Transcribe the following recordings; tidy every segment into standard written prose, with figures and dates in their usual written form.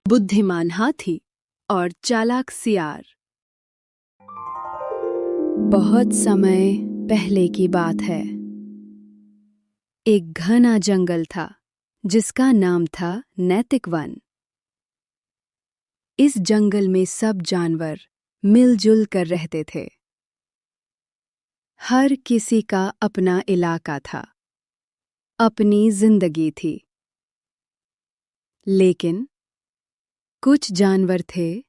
बुद्धिमान हाथी और चालाक सियार। बहुत समय पहले की बात है। एक घना जंगल था जिसका नाम था नैतिक वन। इस जंगल में सब जानवर मिलजुल कर रहते थे। हर किसी का अपना इलाका था, अपनी जिंदगी थी। लेकिन कुछ जानवर थे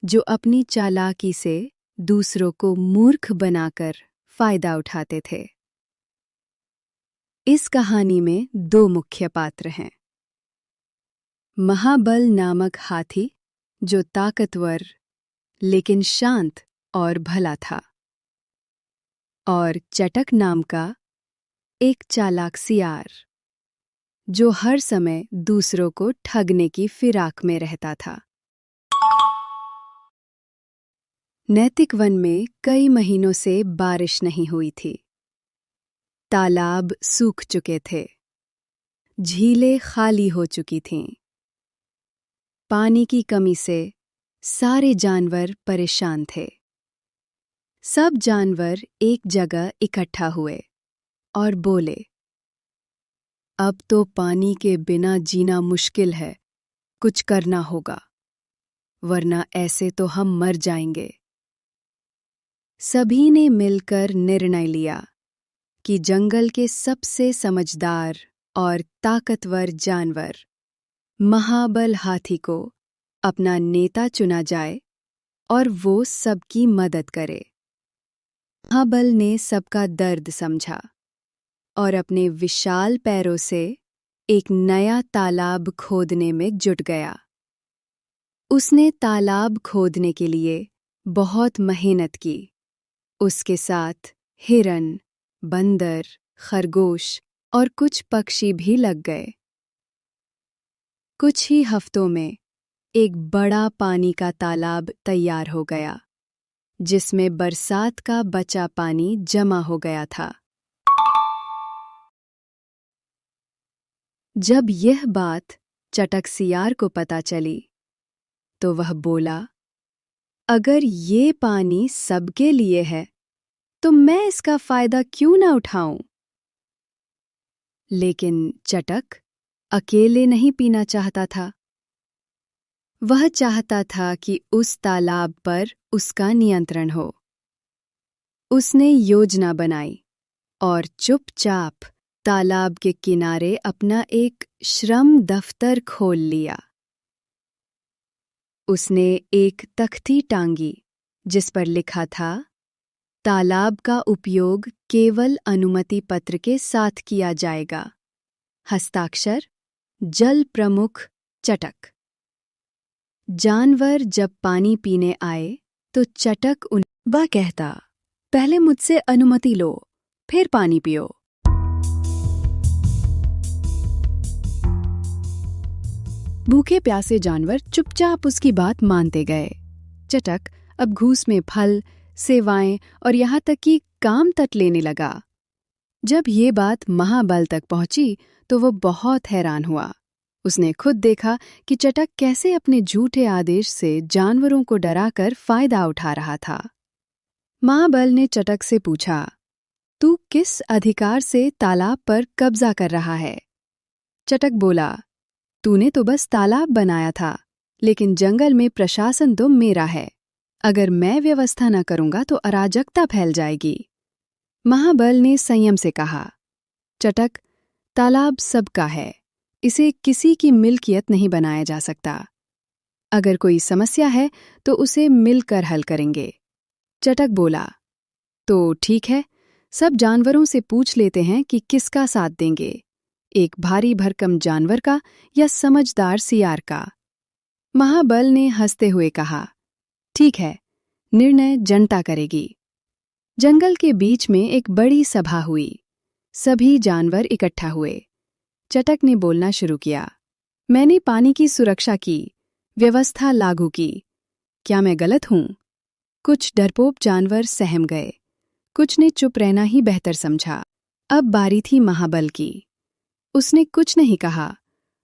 जो अपनी चालाकी से दूसरों को मूर्ख बनाकर फायदा उठाते थे। इस कहानी में दो मुख्य पात्र हैं। महाबल नामक हाथी जो ताकतवर लेकिन शांत और भला था, और चटक नाम का एक चालाक सियार जो हर समय दूसरों को ठगने की फिराक में रहता था। नैतिक वन में कई महीनों से बारिश नहीं हुई थी। तालाब सूख चुके थे, झीलें खाली हो चुकी थीं। पानी की कमी से सारे जानवर परेशान थे। सब जानवर एक जगह इकट्ठा हुए और बोले, अब तो पानी के बिना जीना मुश्किल है, कुछ करना होगा, वरना ऐसे तो हम मर जाएंगे। सभी ने मिलकर निर्णय लिया कि जंगल के सबसे समझदार और ताकतवर जानवर महाबल हाथी को अपना नेता चुना जाए और वो सबकी मदद करे। महाबल ने सबका दर्द समझा और अपने विशाल पैरों से एक नया तालाब खोदने में जुट गया। उसने तालाब खोदने के लिए बहुत मेहनत की। उसके साथ हिरन, बंदर, खरगोश और कुछ पक्षी भी लग गए। कुछ ही हफ्तों में एक बड़ा पानी का तालाब तैयार हो गया, जिसमें बरसात का बचा पानी जमा हो गया था। जब यह बात चटक सियार को पता चली, तो वह बोला, अगर ये पानी सबके लिए है, तो मैं इसका फायदा क्यों ना उठाऊं? लेकिन चटक अकेले नहीं पीना चाहता था। वह चाहता था कि उस तालाब पर उसका नियंत्रण हो। उसने योजना बनाई और चुपचाप तालाब के किनारे अपना एक श्रम दफ्तर खोल लिया। उसने एक तख्ती टांगी जिस पर लिखा था, तालाब का उपयोग केवल अनुमति पत्र के साथ किया जाएगा। हस्ताक्षर जल प्रमुख चटक। जानवर जब पानी पीने आए तो चटक वह कहता, पहले मुझसे अनुमति लो, फिर पानी पियो। भूखे प्यासे जानवर चुपचाप उसकी बात मानते गए। चटक अब घूस में फल, सेवाएं और यहाँ तक कि काम तक लेने लगा। जब ये बात महाबल तक पहुंची तो वो बहुत हैरान हुआ। उसने खुद देखा कि चटक कैसे अपने झूठे आदेश से जानवरों को डराकर फायदा उठा रहा था। महाबल ने चटक से पूछा, तू किस अधिकार से तालाब पर कब्जा कर रहा है? चटक बोला, तूने तो बस तालाब बनाया था, लेकिन जंगल में प्रशासन तो मेरा है। अगर मैं व्यवस्था न करूंगा तो अराजकता फैल जाएगी। महाबल ने संयम से कहा, चटक, तालाब सबका है, इसे किसी की मिल्कियत नहीं बनाया जा सकता। अगर कोई समस्या है तो उसे मिलकर हल करेंगे। चटक बोला, तो ठीक है, सब जानवरों से पूछ लेते हैं कि किसका साथ देंगे, एक भारी भरकम जानवर का या समझदार सियार का। महाबल ने हंसते हुए कहा, ठीक है, निर्णय जनता करेगी। जंगल के बीच में एक बड़ी सभा हुई। सभी जानवर इकट्ठा हुए। चटक ने बोलना शुरू किया, मैंने पानी की सुरक्षा की, व्यवस्था लागू की। क्या मैं गलत हूं? कुछ डरपोक जानवर सहम गए, कुछ ने चुप रहना ही बेहतर समझा। अब बारी थी महाबल की। उसने कुछ नहीं कहा,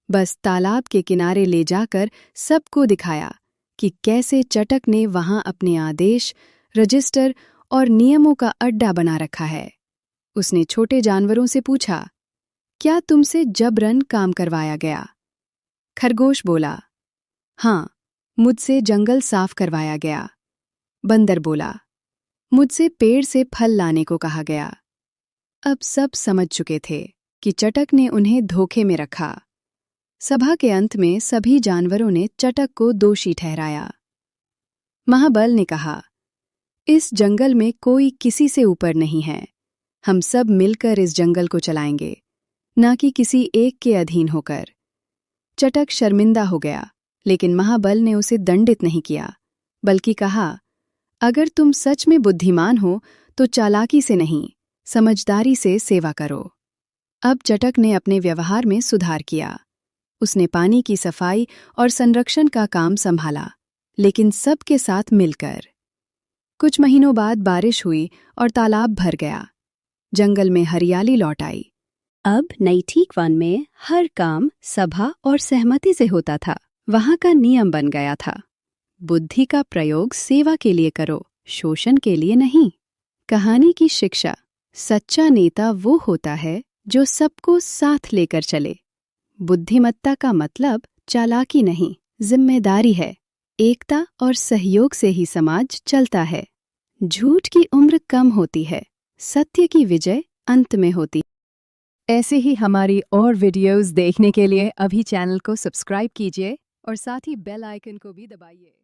बस तालाब के किनारे ले जाकर सबको दिखाया कि कैसे चटक ने वहां अपने आदेश, रजिस्टर और नियमों का अड्डा बना रखा है। उसने छोटे जानवरों से पूछा, क्या तुमसे जबरन काम करवाया गया? खरगोश बोला, हाँ, मुझसे जंगल साफ करवाया गया। बंदर बोला, मुझसे पेड़ से फल लाने को कहा गया। अब सब समझ चुके थे कि चटक ने उन्हें धोखे में रखा। सभा के अंत में सभी जानवरों ने चटक को दोषी ठहराया। महाबल ने कहा, इस जंगल में कोई किसी से ऊपर नहीं है। हम सब मिलकर इस जंगल को चलाएंगे, ना कि किसी एक के अधीन होकर। चटक शर्मिंदा हो गया, लेकिन महाबल ने उसे दंडित नहीं किया, बल्कि कहा, अगर तुम सच में बुद्धिमान हो तो चालाकी से नहीं, समझदारी से सेवा करो। अब चटक ने अपने व्यवहार में सुधार किया। उसने पानी की सफाई और संरक्षण का काम संभाला, लेकिन सबके साथ मिलकर। कुछ महीनों बाद बारिश हुई और तालाब भर गया। जंगल में हरियाली लौट आई। अब नैठीक वन में हर काम सभा और सहमति से होता था। वहां का नियम बन गया था, बुद्धि का प्रयोग सेवा के लिए करो, शोषण के लिए नहीं। कहानी की शिक्षा, सच्चा नेता वो होता है जो सबको साथ लेकर चले। बुद्धिमत्ता का मतलब चालाकी नहीं, जिम्मेदारी है। एकता और सहयोग से ही समाज चलता है। झूठ की उम्र कम होती है, सत्य की विजय अंत में होती। ऐसे ही हमारी और वीडियोस देखने के लिए अभी चैनल को सब्सक्राइब कीजिए और साथ ही बेल आइकन को भी दबाइए।